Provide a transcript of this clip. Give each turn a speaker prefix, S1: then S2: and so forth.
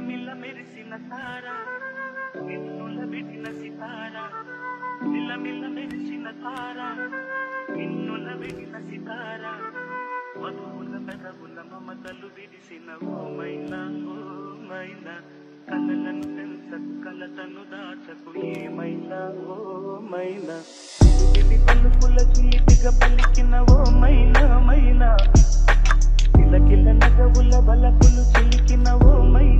S1: మిల్ల మెరిసిన తారా నిన్నుల విడిన సితారా మిల్ల మిల్ల మెరిసిన తారా నిన్నుల విడిన సితారా మధువుల పెదవుల మమతలు విడిసిన ఓ మైనా కలలను పెంచకు కలతను దాచకు ఏమైనా ఓ మైనా ఇది పలుకుల చీటిగా పలికిన ఓ మైనా కిలకిల నగవుల బలపులు చిలికిన ఓ మైనా